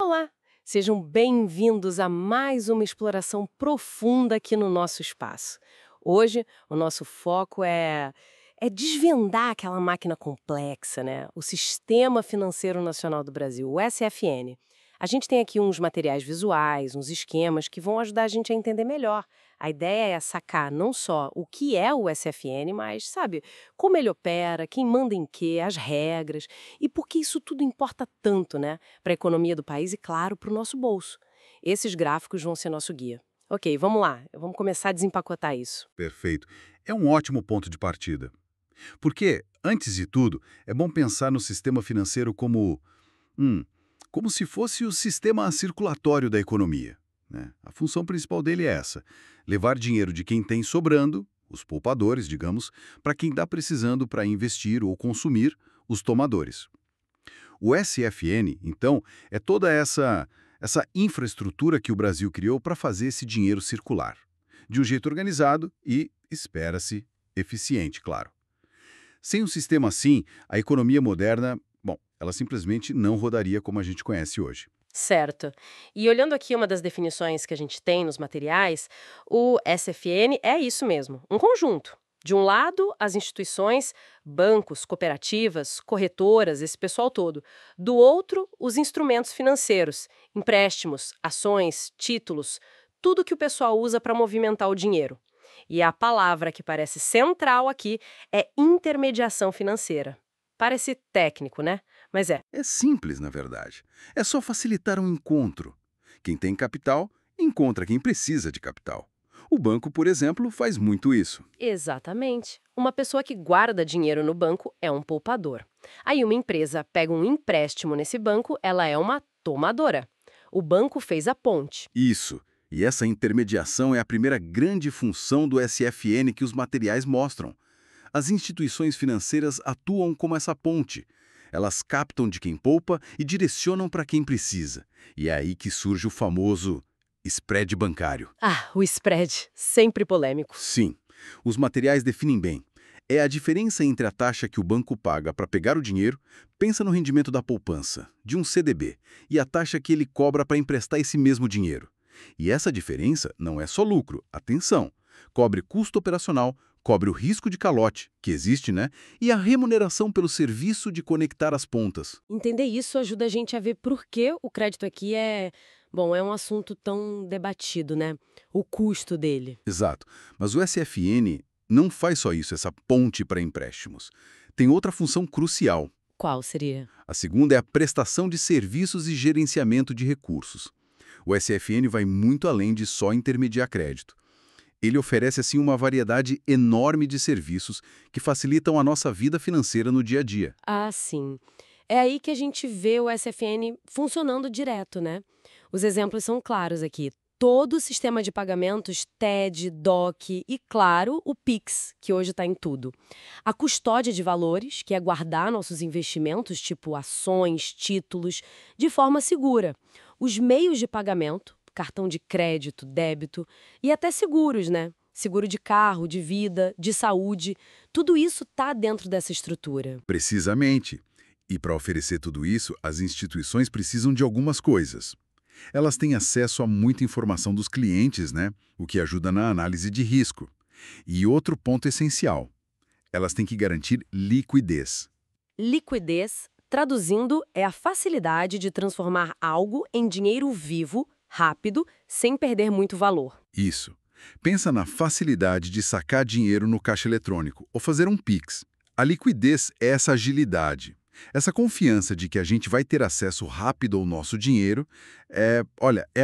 Olá, sejam bem-vindos a mais uma exploração profunda aqui no nosso espaço. Hoje, o nosso foco é desvendar aquela máquina complexa, né? O Sistema Financeiro Nacional do Brasil, o SFN. A gente tem aqui uns materiais visuais, uns esquemas que vão ajudar a gente a entender melhor. A ideia é sacar não só o que é o SFN, mas, sabe, como ele opera, quem manda em quê, as regras e por que isso tudo importa tanto, né? Para a economia do país e, claro, para o nosso bolso. Esses gráficos vão ser nosso guia. Ok, vamos lá. Vamos começar a desempacotar isso. Perfeito. É um ótimo ponto de partida. Porque, antes de tudo, é bom pensar no sistema financeiro hum, como se fosse o sistema circulatório da economia, né? A função principal dele é essa: levar dinheiro de quem tem sobrando, os poupadores, digamos, para quem está precisando para investir ou consumir, os tomadores. O SFN, então, é toda essa infraestrutura que o Brasil criou para fazer esse dinheiro circular, de um jeito organizado e, espera-se, eficiente, claro. Sem um sistema assim, a economia moderna, bom, ela simplesmente não rodaria como a gente conhece hoje. Certo. E olhando aqui uma das definições que a gente tem nos materiais, o SFN é isso mesmo, um conjunto. De um lado, as instituições, bancos, cooperativas, corretoras, esse pessoal todo. Do outro, os instrumentos financeiros, empréstimos, ações, títulos, tudo que o pessoal usa para movimentar o dinheiro. E a palavra que parece central aqui é intermediação financeira. Parece técnico, né? Mas é. É simples, na verdade. É só facilitar um encontro. Quem tem capital, encontra quem precisa de capital. O banco, por exemplo, faz muito isso. Exatamente. Uma pessoa que guarda dinheiro no banco é um poupador. Aí uma empresa pega um empréstimo nesse banco, ela é uma tomadora. O banco fez a ponte. Isso. E essa intermediação é a primeira grande função do SFN que os materiais mostram. As instituições financeiras atuam como essa ponte. Elas captam de quem poupa e direcionam para quem precisa. E é aí que surge o famoso spread bancário. Ah, o spread, sempre polêmico. Sim, os materiais definem bem. É a diferença entre a taxa que o banco paga para pegar o dinheiro, pensa no rendimento da poupança, de um CDB, e a taxa que ele cobra para emprestar esse mesmo dinheiro. E essa diferença não é só lucro, atenção. Cobre custo operacional, cobre o risco de calote, que existe, né? E a remuneração pelo serviço de conectar as pontas. Entender isso ajuda a gente a ver por que o crédito aqui bom, é um assunto tão debatido, né? O custo dele. Exato. Mas o SFN não faz só isso, essa ponte para empréstimos. Tem outra função crucial. Qual seria? A segunda é a prestação de serviços e gerenciamento de recursos. O SFN vai muito além de só intermediar crédito. Ele oferece, assim, uma variedade enorme de serviços que facilitam a nossa vida financeira no dia a dia. Ah, sim. É aí que a gente vê o SFN funcionando direto, né? Os exemplos são claros aqui. Todo o sistema de pagamentos, TED, DOC e, claro, o Pix, que hoje está em tudo. A custódia de valores, que é guardar nossos investimentos, tipo ações, títulos, de forma segura. Os meios de pagamento, cartão de crédito, débito e até seguros, né? Seguro de carro, de vida, de saúde. Tudo isso está dentro dessa estrutura. Precisamente. E para oferecer tudo isso, as instituições precisam de algumas coisas. Elas têm acesso a muita informação dos clientes, né? O que ajuda na análise de risco. E outro ponto essencial: elas têm que garantir liquidez. Liquidez, traduzindo, é a facilidade de transformar algo em dinheiro vivo, rápido, sem perder muito valor. Isso. Pensa na facilidade de sacar dinheiro no caixa eletrônico ou fazer um Pix. A liquidez é essa agilidade. Essa confiança de que a gente vai ter acesso rápido ao nosso dinheiro é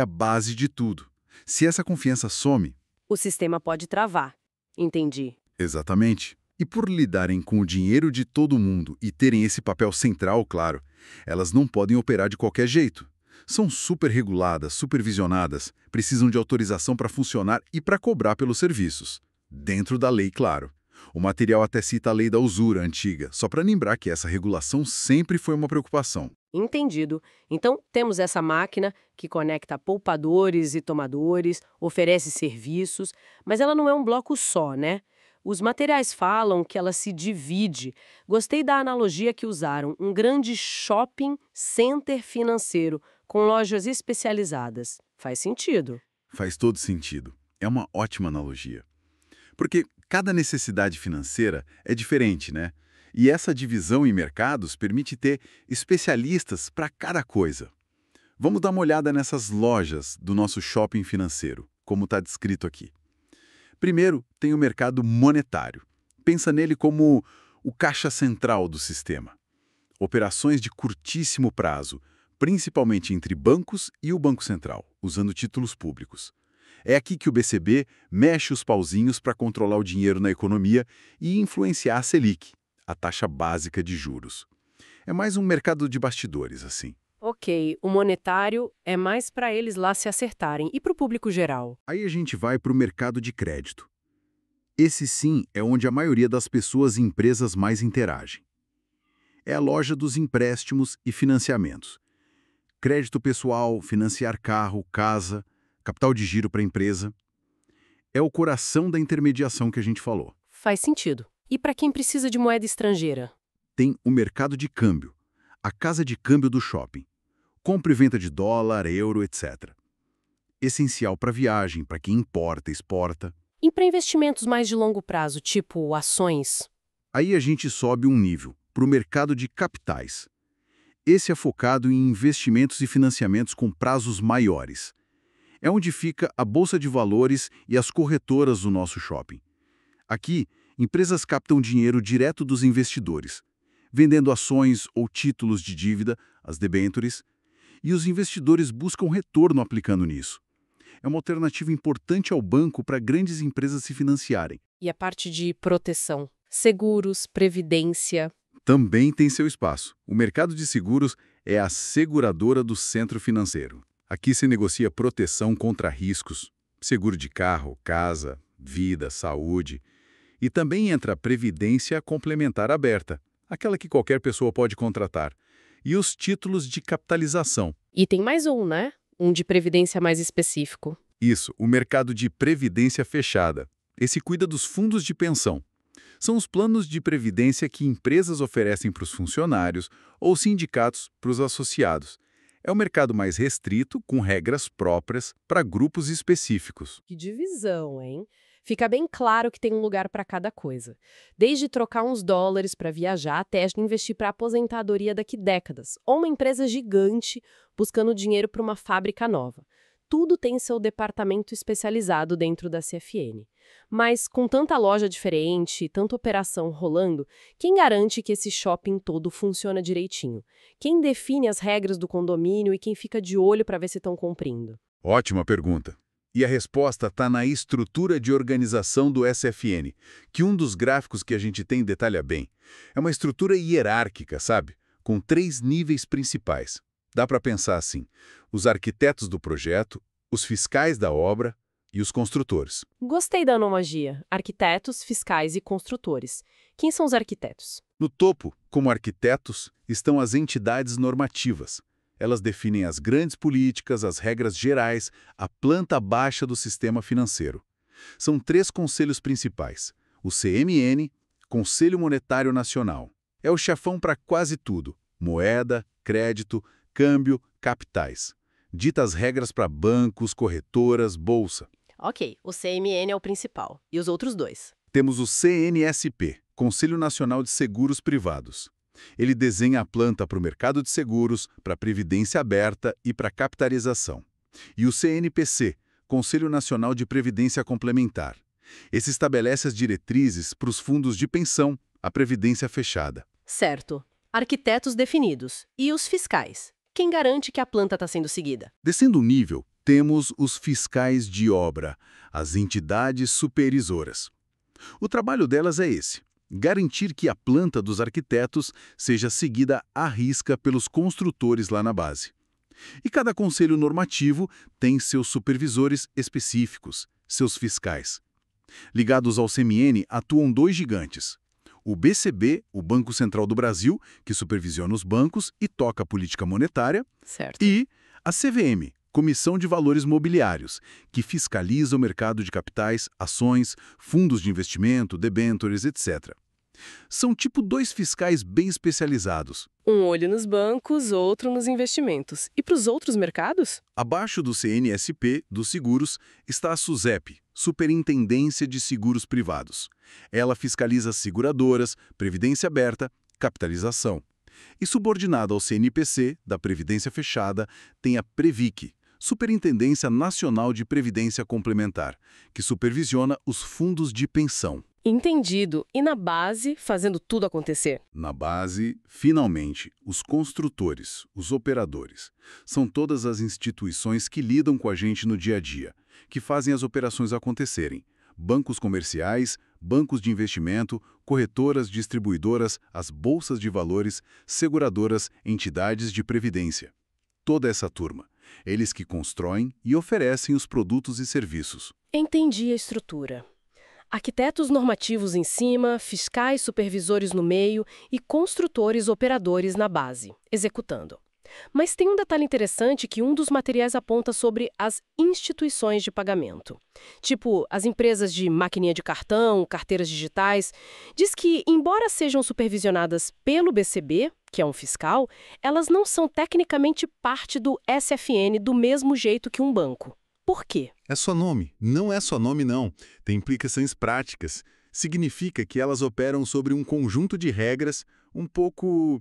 a base de tudo. Se essa confiança some, O sistema pode travar. Entendi. exatamente. E por lidarem com o dinheiro de todo mundo e terem esse papel central, claro, elas não podem operar de qualquer jeito. São super reguladas, supervisionadas, precisam de autorização para funcionar e para cobrar pelos serviços. Dentro da lei, claro. O material até cita a lei da usura antiga, só para lembrar que essa regulação sempre foi uma preocupação. Entendido. Então, temos essa máquina que conecta poupadores e tomadores, oferece serviços, mas ela não é um bloco só, né? Os materiais falam que ela se divide. Gostei da analogia que usaram, um grande shopping center financeiro, com lojas especializadas. Faz sentido. Faz todo sentido. É uma ótima analogia. Porque cada necessidade financeira é diferente, né? E essa divisão em mercados permite ter especialistas para cada coisa. Vamos dar uma olhada nessas lojas do nosso shopping financeiro, como está descrito aqui. Primeiro, tem o mercado monetário. Pensa nele como o caixa central do sistema. Operações de curtíssimo prazo, principalmente entre bancos e o Banco Central, usando títulos públicos. É aqui que o BCB mexe os pauzinhos para controlar o dinheiro na economia e influenciar a Selic, a taxa básica de juros. É mais um mercado de bastidores, assim. Ok, o monetário é mais para eles lá se acertarem. E para o público geral? Aí a gente vai para o mercado de crédito. Esse sim é onde a maioria das pessoas e empresas mais interagem. É a loja dos empréstimos e financiamentos. Crédito pessoal, financiar carro, casa, capital de giro para a empresa. É o coração da intermediação que a gente falou. Faz sentido. E para quem precisa de moeda estrangeira? Tem o mercado de câmbio, a casa de câmbio do shopping. Compra e venda de dólar, euro, etc. Essencial para viagem, para quem importa, exporta. E para investimentos mais de longo prazo, tipo ações? Aí a gente sobe um nível, para o mercado de capitais. Esse é focado em investimentos e financiamentos com prazos maiores. É onde fica a bolsa de valores e as corretoras do nosso shopping. Aqui, empresas captam dinheiro direto dos investidores, vendendo ações ou títulos de dívida, as debêntures, e os investidores buscam retorno aplicando nisso. É uma alternativa importante ao banco para grandes empresas se financiarem. E a parte de proteção? Seguros, previdência. Também tem seu espaço. O mercado de seguros é a seguradora do centro financeiro. Aqui se negocia proteção contra riscos, seguro de carro, casa, vida, saúde. E também entra a previdência complementar aberta, aquela que qualquer pessoa pode contratar. E os títulos de capitalização. E tem mais um, né? Um de previdência mais específico. Isso, o mercado de previdência fechada. Esse cuida dos fundos de pensão. São os planos de previdência que empresas oferecem para os funcionários ou sindicatos para os associados. É um mercado mais restrito, com regras próprias para grupos específicos. Que divisão, hein? Fica bem claro que tem um lugar para cada coisa. Desde trocar uns dólares para viajar até investir para aposentadoria daqui décadas, ou uma empresa gigante buscando dinheiro para uma fábrica nova. Tudo tem seu departamento especializado dentro da CFN. Mas com tanta loja diferente, tanta operação rolando, quem garante que esse shopping todo funciona direitinho? Quem define as regras do condomínio e quem fica de olho para ver se estão cumprindo? Ótima pergunta. E a resposta está na estrutura de organização do SFN, que um dos gráficos que a gente tem detalha bem. É uma estrutura hierárquica, sabe? Com 3 níveis principais. Dá para pensar assim: os arquitetos do projeto, os fiscais da obra e os construtores. Gostei da analogia. Arquitetos, fiscais e construtores. Quem são os arquitetos? No topo, como arquitetos, estão as entidades normativas. Elas definem as grandes políticas, as regras gerais, a planta baixa do sistema financeiro. São 3 conselhos principais: o CMN, Conselho Monetário Nacional. É o chefão para quase tudo: moeda, crédito, câmbio, capitais. Dita as regras para bancos, corretoras, bolsa. Ok, o CMN é o principal. E os outros 2? Temos o CNSP, Conselho Nacional de Seguros Privados. Ele desenha a planta para o mercado de seguros, para a previdência aberta e para a capitalização. E o CNPC, Conselho Nacional de Previdência Complementar. Esse estabelece as diretrizes para os fundos de pensão, a previdência fechada. Certo. Arquitetos definidos. E os fiscais? Quem garante que a planta está sendo seguida? Descendo o nível, temos os fiscais de obra, as entidades supervisoras. O trabalho delas é esse: garantir que a planta dos arquitetos seja seguida à risca pelos construtores lá na base. E cada conselho normativo tem seus supervisores específicos, seus fiscais. Ligados ao CMN atuam 2 gigantes: o BCB, o Banco Central do Brasil, que supervisiona os bancos e toca a política monetária, Certo. e a CVM, Comissão de Valores Mobiliários, que fiscaliza o mercado de capitais, ações, fundos de investimento, debêntures, etc. São tipo dois fiscais bem especializados. Um olho nos bancos, outro nos investimentos. E para os outros mercados? Abaixo do CNSP, dos seguros, está a SUSEP, Superintendência de Seguros Privados. Ela fiscaliza seguradoras, previdência aberta, capitalização. E subordinada ao CNPC, da Previdência Fechada, tem a Previc, Superintendência Nacional de Previdência Complementar, que supervisiona os fundos de pensão. Entendido. E na base, fazendo tudo acontecer? Na base, finalmente, os construtores, os operadores. São todas as instituições que lidam com a gente no dia a dia, que fazem as operações acontecerem. Bancos comerciais, bancos de investimento, corretoras, distribuidoras, as bolsas de valores, seguradoras, entidades de previdência. Toda essa turma. Eles que constroem e oferecem os produtos e serviços. Entendi a estrutura. Arquitetos normativos em cima, fiscais supervisores no meio e construtores operadores na base, executando. Mas tem um detalhe interessante que um dos materiais aponta sobre as instituições de pagamento. Tipo, as empresas de maquininha de cartão, carteiras digitais. Diz que, embora sejam supervisionadas pelo BCB, que é um fiscal, elas não são tecnicamente parte do SFN do mesmo jeito que um banco. Por quê? É só nome. Não é só nome, não. Tem implicações práticas. Significa que elas operam sobre um conjunto de regras um pouco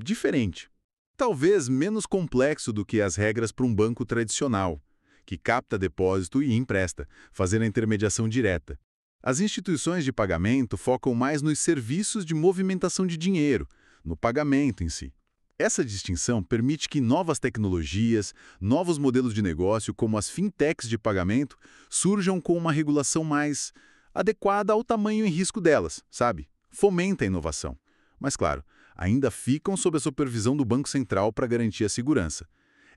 diferente. Talvez menos complexo do que as regras para um banco tradicional, que capta depósito e empresta, fazendo a intermediação direta. As instituições de pagamento focam mais nos serviços de movimentação de dinheiro, no pagamento em si. Essa distinção permite que novas tecnologias, novos modelos de negócio, como as fintechs de pagamento, surjam com uma regulação mais adequada ao tamanho e risco delas, sabe? Fomenta a inovação. Mas, claro, ainda ficam sob a supervisão do Banco Central para garantir a segurança.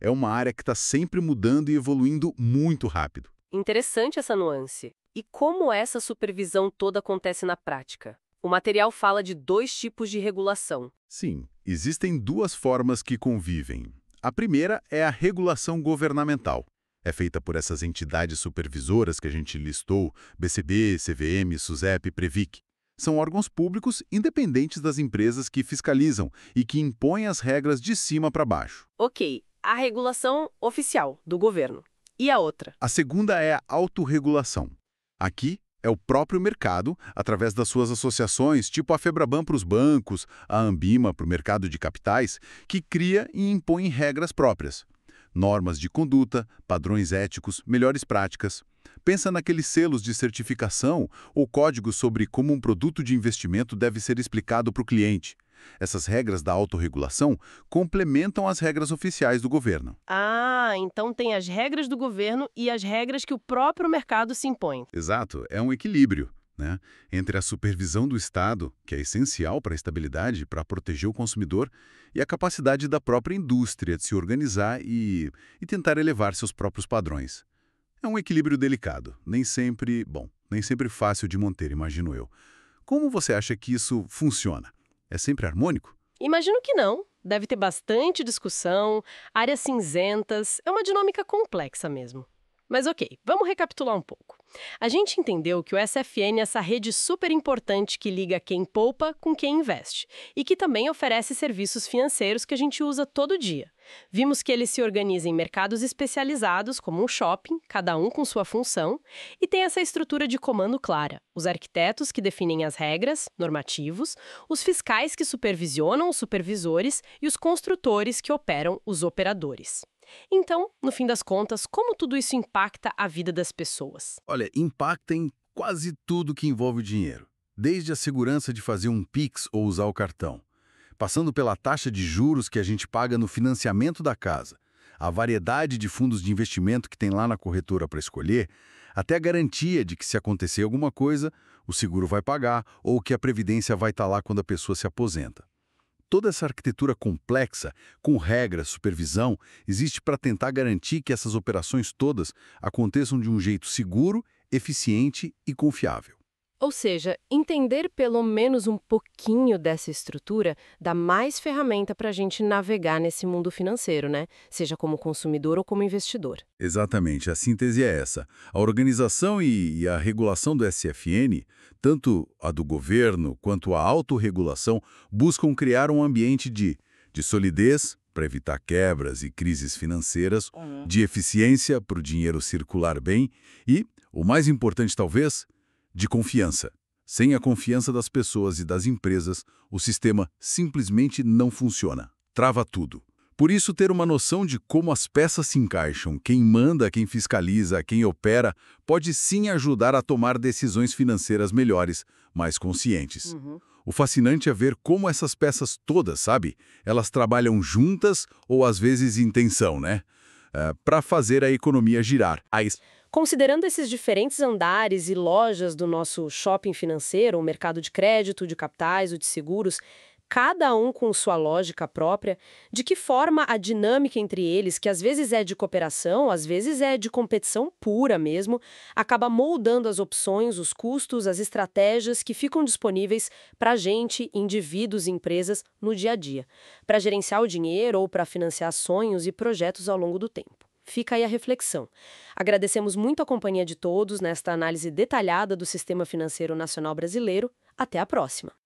É uma área que está sempre mudando e evoluindo muito rápido. Interessante essa nuance. E como essa supervisão toda acontece na prática? O material fala de 2 tipos de regulação. Sim, existem 2 formas que convivem. A primeira é a regulação governamental. É feita por essas entidades supervisoras que a gente listou, BCB, CVM, SUSEP, Previc. São órgãos públicos independentes das empresas que fiscalizam e que impõem as regras de cima para baixo. Ok, a regulação oficial do governo. E a outra? A segunda é a autorregulação. Aqui é o próprio mercado, através das suas associações, tipo a Febraban para os bancos, a Ambima para o mercado de capitais, que cria e impõe regras próprias. Normas de conduta, padrões éticos, melhores práticas. Pensa naqueles selos de certificação ou códigos sobre como um produto de investimento deve ser explicado para o cliente. Essas regras da autorregulação complementam as regras oficiais do governo. Ah, então tem as regras do governo e as regras que o próprio mercado se impõe. Exato, é um equilíbrio, né, entre a supervisão do Estado, que é essencial para a estabilidade, para proteger o consumidor, e a capacidade da própria indústria de se organizar e tentar elevar seus próprios padrões. É um equilíbrio delicado, nem sempre fácil de manter, imagino eu. Como você acha que isso funciona? É sempre harmônico? Imagino que não. Deve ter bastante discussão, áreas cinzentas, é uma dinâmica complexa mesmo. Mas ok, vamos recapitular um pouco. A gente entendeu que o SFN é essa rede super importante que liga quem poupa com quem investe e que também oferece serviços financeiros que a gente usa todo dia. Vimos que ele se organiza em mercados especializados, como um shopping, cada um com sua função, e tem essa estrutura de comando clara. Os arquitetos que definem as regras, normativos, os fiscais que supervisionam os supervisores e os construtores que operam os operadores. Então, no fim das contas, como tudo isso impacta a vida das pessoas? Olha, impacta em quase tudo que envolve o dinheiro. Desde a segurança de fazer um Pix ou usar o cartão, passando pela taxa de juros que a gente paga no financiamento da casa, a variedade de fundos de investimento que tem lá na corretora para escolher, até a garantia de que se acontecer alguma coisa, o seguro vai pagar ou que a previdência vai estar lá quando a pessoa se aposenta. Toda essa arquitetura complexa, com regras, supervisão, existe para tentar garantir que essas operações todas aconteçam de um jeito seguro, eficiente e confiável. Ou seja, entender pelo menos um pouquinho dessa estrutura dá mais ferramenta para a gente navegar nesse mundo financeiro, né? Seja como consumidor ou como investidor. Exatamente, a síntese é essa. A organização e a regulação do SFN, tanto a do governo quanto a autorregulação, buscam criar um ambiente de solidez, para evitar quebras e crises financeiras, de eficiência para o dinheiro circular bem e, o mais importante talvez, de confiança. Sem a confiança das pessoas e das empresas, o sistema simplesmente não funciona. Trava tudo. Por isso, ter uma noção de como as peças se encaixam, quem manda, quem fiscaliza, quem opera, pode sim ajudar a tomar decisões financeiras melhores, mais conscientes. O fascinante é ver como essas peças todas, sabe? Elas trabalham juntas ou às vezes em tensão, né? Para fazer a economia girar. Considerando esses diferentes andares e lojas do nosso shopping financeiro, o mercado de crédito, de capitais, o de seguros, cada um com sua lógica própria, de que forma a dinâmica entre eles, que às vezes é de cooperação, às vezes é de competição pura mesmo, acaba moldando as opções, os custos, as estratégias que ficam disponíveis para a gente, indivíduos e empresas, no dia a dia, para gerenciar o dinheiro ou para financiar sonhos e projetos ao longo do tempo. Fica aí a reflexão. Agradecemos muito a companhia de todos nesta análise detalhada do Sistema Financeiro Nacional Brasileiro. Até a próxima!